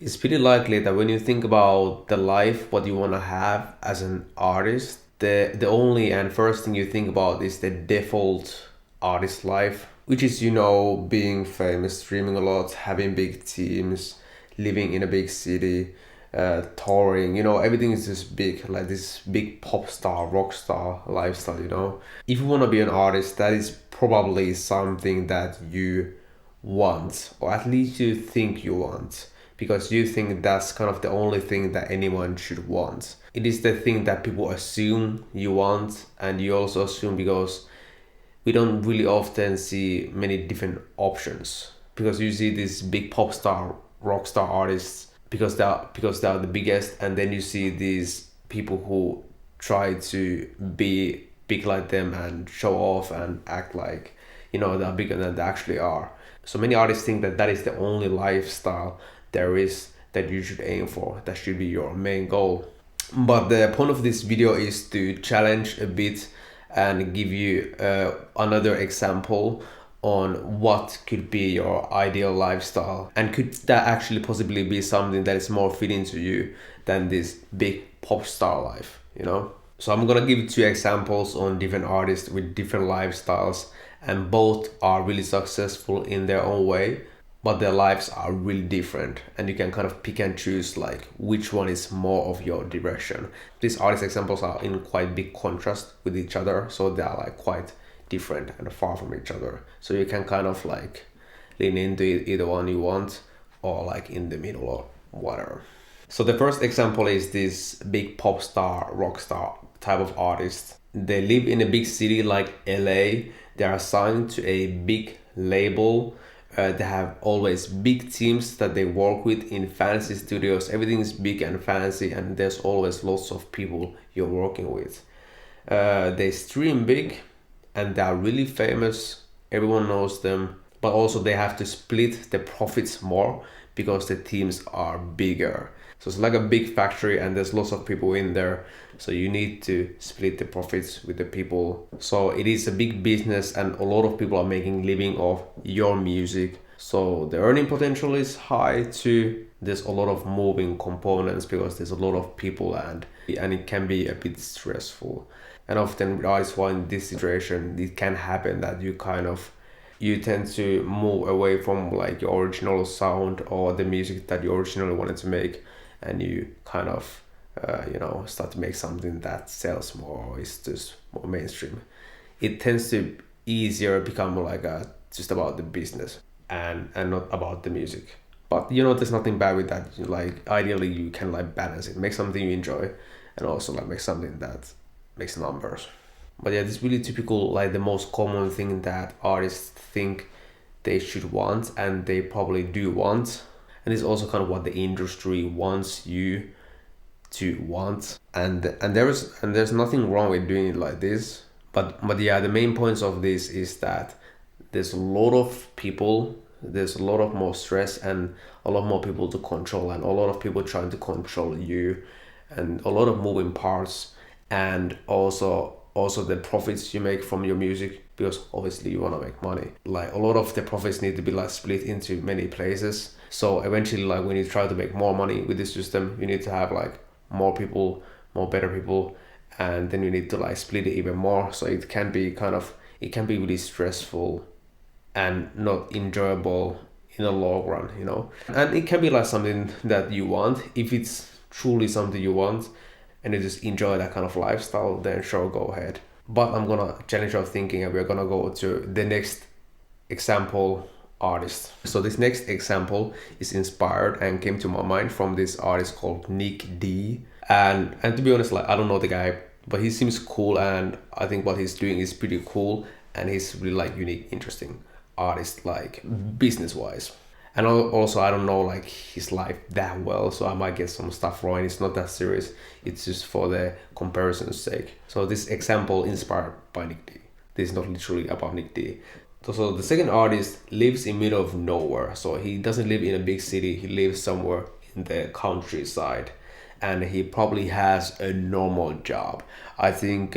It's pretty likely that when you think about the life, what you want to have as an artist, the only and first thing you think about is the default artist life, which is, being famous, streaming a lot, having big teams, living in a big city, touring, everything is just big, like this big pop star, rock star lifestyle. If you want to be an artist, that is probably something that you want, or at least you think you want, because you think that's kind of the only thing that anyone should want. It is the thing that people assume you want, and you also assume because we don't really often see many different options. Because you see these big pop star, rock star artists because they're the biggest, and then you see these people who try to be big like them and show off and act like they're bigger than they actually are. So many artists think that that is the only lifestyle there is that you should aim for. That should be your main goal. But the point of this video is to challenge a bit and give you another example on what could be your ideal lifestyle, and could that actually possibly be something that is more fitting to you than this big pop star life. So I'm gonna give two examples on different artists with different lifestyles, and both are really successful in their own way, but their lives are really different, and you can kind of pick and choose like which one is more of your direction. These artist examples are in quite big contrast with each other, so they are like quite different and far from each other, so you can kind of like lean into either one you want, or like in the middle or whatever. So the first example is this big pop star, rock star type of artist. They live in a big city like LA. They are signed to a big label. They have always big teams that they work with in fancy studios. Everything is big and fancy, and there's always lots of people you're working with. They stream big, and they are really famous. Everyone knows them, but also they have to split the profits more because the teams are bigger. So it's like a big factory, and there's lots of people in there. So you need to split the profits with the people. So it is a big business, and a lot of people are making living off your music. So the earning potential is high too. There's a lot of moving components because there's a lot of people, and it can be a bit stressful. And often artists, while in this situation, it can happen that you tend to move away from like your original sound or the music that you originally wanted to make, and you kind of start to make something that sells more or is just more mainstream. It tends to easier become like just about the business and not about the music. But there's nothing bad with that. Like ideally you can like balance it, make something you enjoy, and also like make something that makes numbers. But yeah, this is really typical, like the most common thing that artists think they should want, and they probably do want. And it's also kind of what the industry wants you to want. And there's nothing wrong with doing it like this. But yeah, the main points of this is that there's a lot of people, there's a lot of more stress, and a lot more people to control, and a lot of people trying to control you, and a lot of moving parts, and also the profits you make from your music, because obviously you want to make money. Like a lot of the profits need to be like split into many places. So eventually, like when you try to make more money with this system, you need to have like more people, more better people, and then you need to like split it even more. So it can be really stressful and not enjoyable in the long run. And it can be like something that you want. If it's truly something you want and you just enjoy that kind of lifestyle, then sure, go ahead. But I'm gonna challenge your thinking, and we're gonna go to the next example artist. So this next example is inspired and came to my mind from this artist called Nick D. And to be honest, like I don't know the guy, but he seems cool, and I think what he's doing is pretty cool, and he's really like unique, interesting artist, like business wise. And also I don't know like his life that well, so I might get some stuff wrong. It's not that serious, it's just for the comparison's sake. So this example inspired by Nick D. This is not literally about Nick D. So the second artist lives in middle of nowhere. So he doesn't live in a big city, he lives somewhere in the countryside, and he probably has a normal job. I think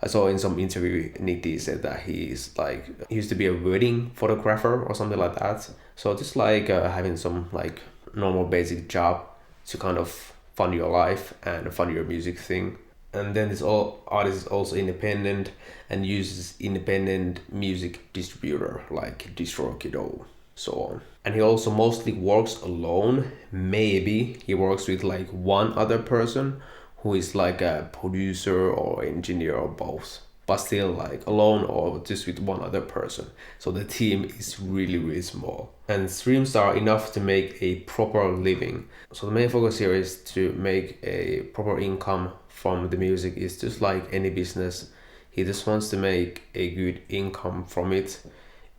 I saw in some interview Nick D said that he used to be a wedding photographer or something like that. So just like having some like normal basic job to kind of fund your life and fund your music thing. And then this all artist is also independent and uses independent music distributor like DistroKid or so on. And he also mostly works alone. Maybe he works with like one other person who is like a producer or engineer or both, but still like alone or just with one other person. So the team is really, really small. And streams are enough to make a proper living. So the main focus here is to make a proper income from the music. Is just like any business. He just wants to make a good income from it.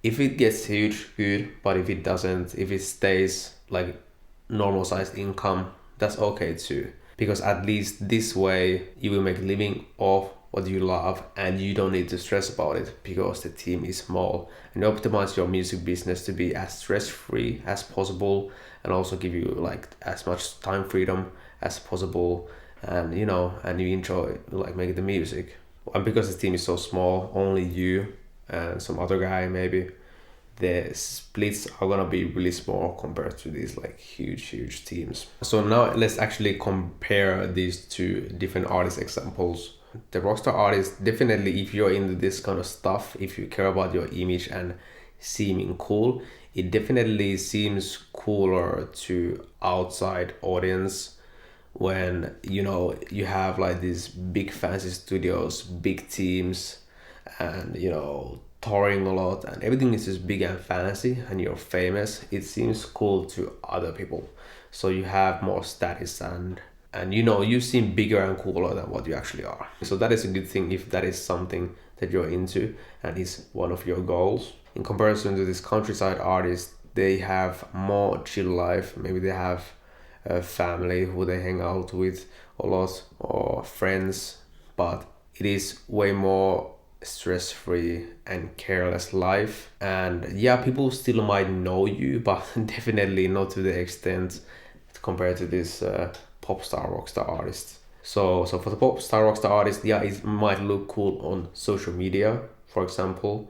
If it gets huge, good, but if it doesn't, if it stays like normal sized income, that's okay too. Because at least this way you will make a living off what you love and you don't need to stress about it because the team is small, and optimize your music business to be as stress-free as possible and also give you like as much time freedom as possible, and and you enjoy like making the music. And because the team is so small, only you and some other guy maybe, the splits are gonna be really small compared to these like huge teams. So now let's actually compare these two different artist examples. The rockstar artist, definitely if you're into this kind of stuff, if you care about your image and seeming cool, it definitely seems cooler to outside audience when you have like these big fancy studios, big teams, and touring a lot, and everything is just big and fancy, and you're famous. It seems cool to other people, so you have more status, and you seem bigger and cooler than what you actually are. So that is a good thing if that is something that you're into and is one of your goals. In comparison to this countryside artist, they have more chill life. Maybe they have a family who they hang out with a lot, or friends, but it is way more stress-free and careless life. And yeah, people still might know you, but definitely not to the extent compared to this pop star rockstar artist. So for the pop star rockstar artist, yeah, it might look cool on social media, for example,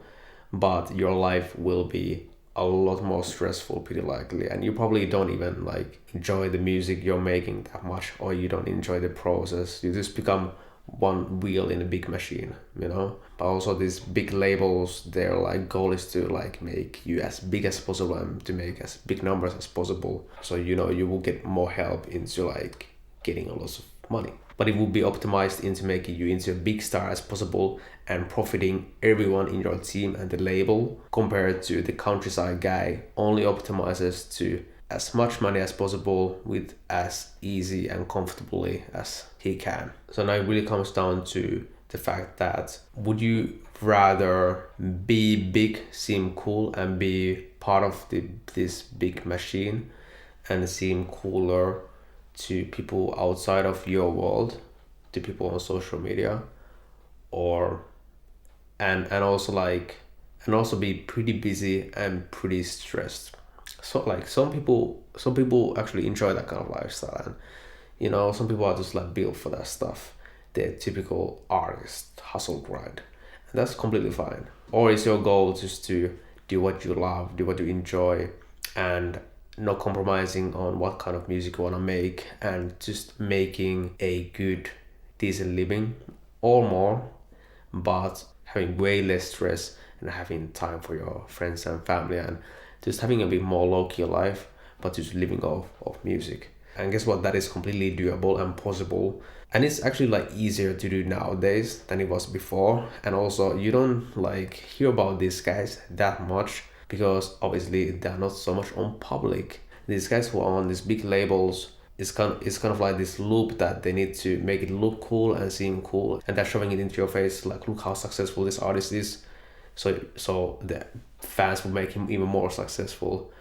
but your life will be a lot more stressful pretty likely, and you probably don't even like enjoy the music you're making that much, or you don't enjoy the process. You just become one wheel in a big machine. But also these big labels, their like goal is to like make you as big as possible and to make as big numbers as possible, so you will get more help into like getting a lot of money. But it will be optimized into making you into a big star as possible and profiting everyone in your team and the label, compared to the countryside guy only optimizes to as much money as possible with as easy and comfortably as he can. So now it really comes down to the fact that, would you rather be big, seem cool, and be part of this big machine and seem cooler to people outside of your world, to people on social media, or and also be pretty busy and pretty stressed? So like some people actually enjoy that kind of lifestyle, and some people are just like built for that stuff, the typical artist hustle grind, and that's completely fine. Or is your goal just to do what you love, do what you enjoy, and not compromising on what kind of music you want to make, and just making a good decent living or more, but having way less stress and having time for your friends and family, and just having a bit more low-key life, but just living off of music? And guess what? That is completely doable and possible. And it's actually like easier to do nowadays than it was before. And also you don't like hear about these guys that much because obviously they're not so much on public. These guys who are on these big labels, it's kind of like this loop that they need to make it look cool and seem cool, and they're shoving it into your face like, look how successful this artist is. So the fans will make him even more successful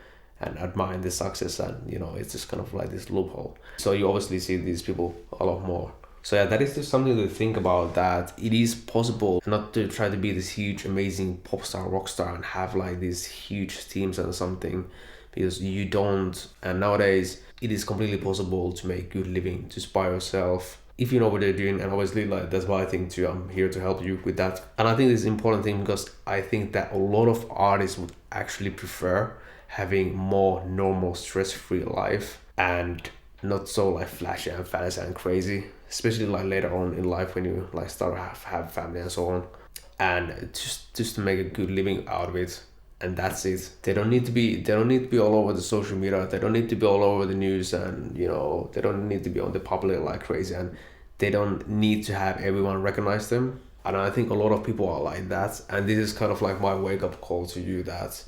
and admire the success, and it's just kind of like this loophole. So you obviously see these people a lot more. So yeah, that is just something to think about, that it is possible not to try to be this huge amazing pop star rock star and have like these huge teams and something, because you don't. And nowadays it is completely possible to make good living just by yourself if you know what you're doing. And obviously like that's what I think too. I'm here to help you with that. And I think this is an important thing, because I think that a lot of artists would actually prefer having more normal stress-free life and not so like flashy and fancy and crazy, especially like later on in life when you like start to have family and so on, and just to make a good living out of it. And that's it. They don't need to be all over the social media. They don't need to be all over the news, and they don't need to be on the public like crazy, and they don't need to have everyone recognize them. And I think a lot of people are like that, and this is kind of like my wake-up call to you, that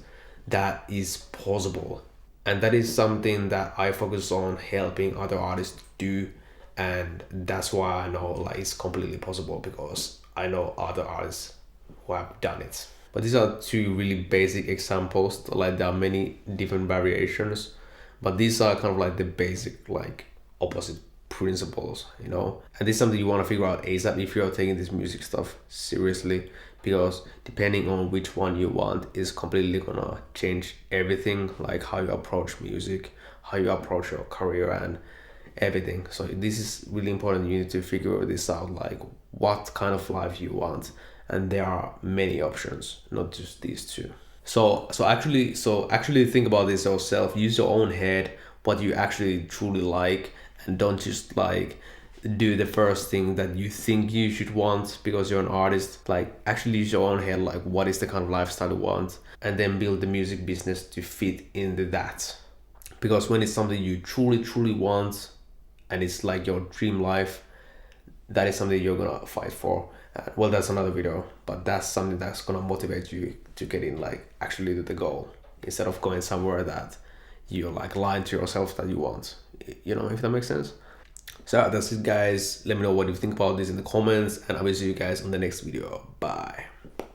that is possible. And that is something that I focus on helping other artists do. And that's why I know like it's completely possible, because I know other artists who have done it. But these are two really basic examples. Like there are many different variations, but these are kind of like the basic like opposite principles. And this is something you want to figure out ASAP if you're taking this music stuff seriously, because depending on which one you want is completely gonna change everything, like how you approach music, how you approach your career, and everything. So this is really important. You need to figure this out, like what kind of life you want, and there are many options, not just these two. So actually think about this yourself. Use your own head, what you actually truly like, and don't just like do the first thing that you think you should want because you're an artist. Like actually use your own head, like what is the kind of lifestyle you want, and then build the music business to fit into that. Because when it's something you truly want and it's like your dream life, that is something you're gonna fight for. Well, that's another video, but that's something that's gonna motivate you to get in, like actually to the goal, instead of going somewhere that you're like lying to yourself that you want. If that makes sense. So that's it, guys. Let me know what you think about this in the comments, and I will see you guys on the next video. Bye.